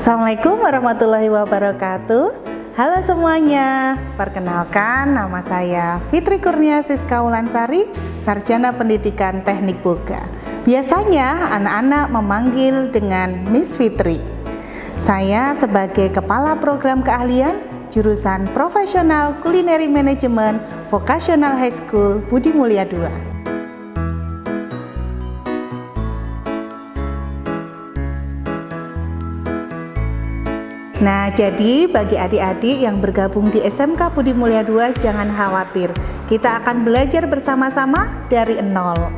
Assalamualaikum warahmatullahi wabarakatuh. Halo semuanya, perkenalkan nama saya Fitri Kurnia Siska Wulansari, Sarjana Pendidikan Teknik Boga. Biasanya anak-anak memanggil dengan Miss Fitri. Saya sebagai Kepala Program Keahlian Jurusan Profesional Culinary Management Vocational High School Budi Mulia II. Nah, jadi bagi adik-adik yang bergabung di SMK Budi Mulia II, jangan khawatir. Kita akan belajar bersama-sama dari nol.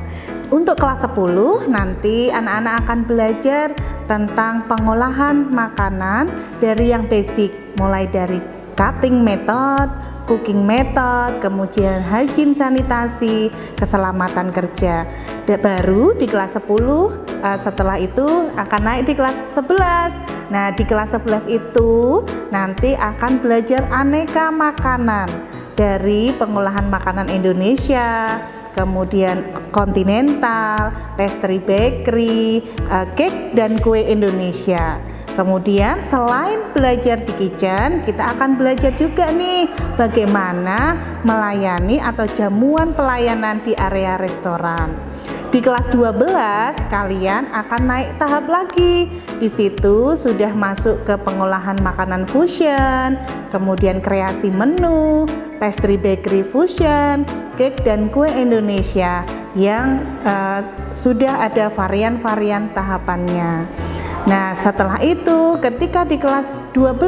Untuk kelas 10, nanti anak-anak akan belajar tentang pengolahan makanan dari yang basic, mulai dari cutting method, cooking method, kemudian hygiene sanitasi, keselamatan kerja. Dan baru di kelas 10, setelah itu akan naik di kelas 11. Nah, di kelas 11 itu nanti akan belajar aneka makanan dari pengolahan makanan Indonesia, kemudian kontinental, pastry bakery, cake dan kue Indonesia. Kemudian selain belajar di kitchen, kita akan belajar juga nih bagaimana melayani atau jamuan pelayanan di area restoran. Di kelas 12 kalian akan naik tahap lagi. Di situ sudah masuk ke pengolahan makanan fusion, kemudian kreasi menu, pastry bakery fusion, cake dan kue Indonesia yang sudah ada varian-varian tahapannya. Nah, setelah itu ketika di kelas 12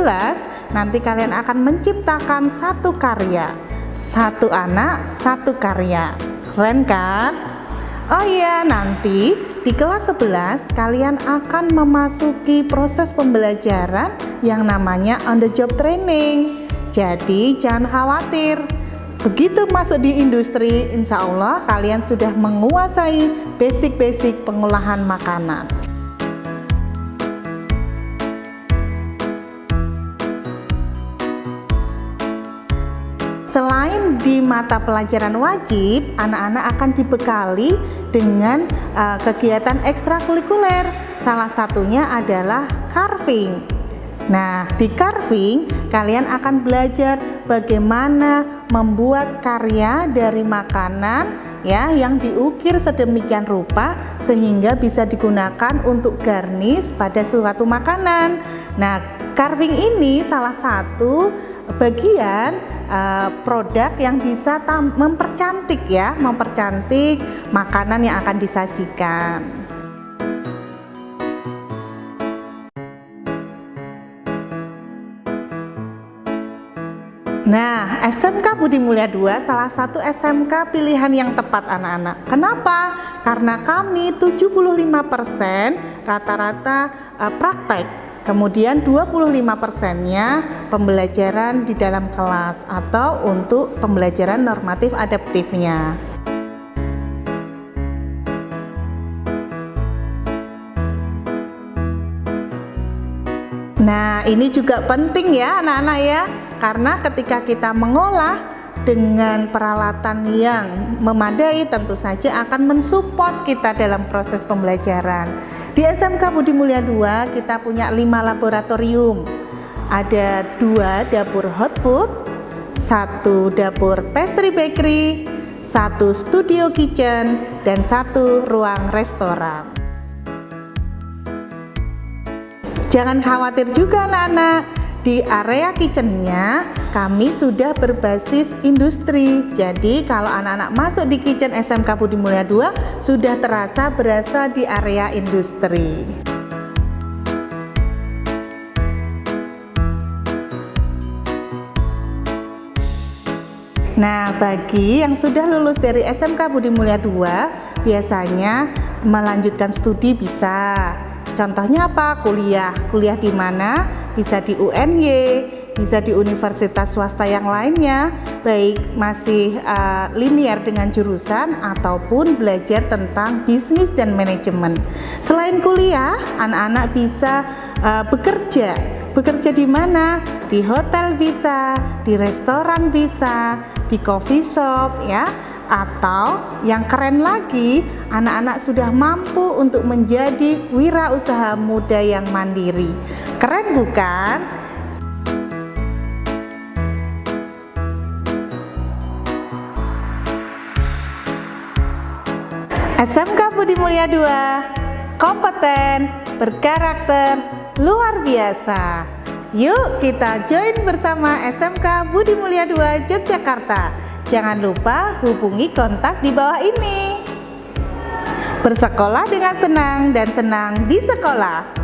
nanti kalian akan menciptakan satu karya. Satu anak, satu karya. Keren kan? Oh iya, nanti di kelas 11 kalian akan memasuki proses pembelajaran yang namanya on the job training. Jadi jangan khawatir. Begitu masuk di industri, insya Allah kalian sudah menguasai basic-basic pengolahan makanan. Selain di mata pelajaran wajib, anak-anak akan dibekali dengan kegiatan ekstrakurikuler. Salah satunya adalah carving. Nah, di carving kalian akan belajar bagaimana membuat karya dari makanan ya yang diukir sedemikian rupa sehingga bisa digunakan untuk garnish pada suatu makanan. Nah, carving ini salah satu bagian produk yang bisa mempercantik makanan yang akan disajikan. Nah, SMK Budi Mulia II salah satu SMK pilihan yang tepat anak-anak. Kenapa? Karena kami 75% rata-rata praktek. Kemudian 25%-nya pembelajaran di dalam kelas atau untuk pembelajaran normatif adaptifnya. Nah, ini juga penting ya anak-anak ya, karena ketika kita mengolah dengan peralatan yang memadai tentu saja akan mensupport kita dalam proses pembelajaran. Di SMK Budi Mulia II kita punya 5 laboratorium. Ada 2 dapur hot food, 1 dapur pastry bakery, 1 studio kitchen, dan 1 ruang restoran. Jangan khawatir juga anak-anak. Di area kitchennya kami sudah berbasis industri. Jadi kalau anak-anak masuk di kitchen SMK Budi Mulia II sudah berasa di area industri. Nah, bagi yang sudah lulus dari SMK Budi Mulia II biasanya melanjutkan studi bisa. Contohnya apa? Kuliah di mana? Bisa di UNY, bisa di universitas swasta yang lainnya, baik masih linear dengan jurusan ataupun belajar tentang bisnis dan manajemen. Selain kuliah, anak-anak bisa bekerja. Bekerja di mana? Di hotel bisa, di restoran bisa, di coffee shop ya, Atau yang keren lagi, anak-anak sudah mampu untuk menjadi wirausaha muda yang mandiri. Keren bukan? SMK Budi Mulia II, kompeten, berkarakter, luar biasa. Yuk kita join bersama SMK Budi Mulia II Yogyakarta. Jangan lupa hubungi kontak di bawah ini. Bersekolah dengan senang dan senang di sekolah.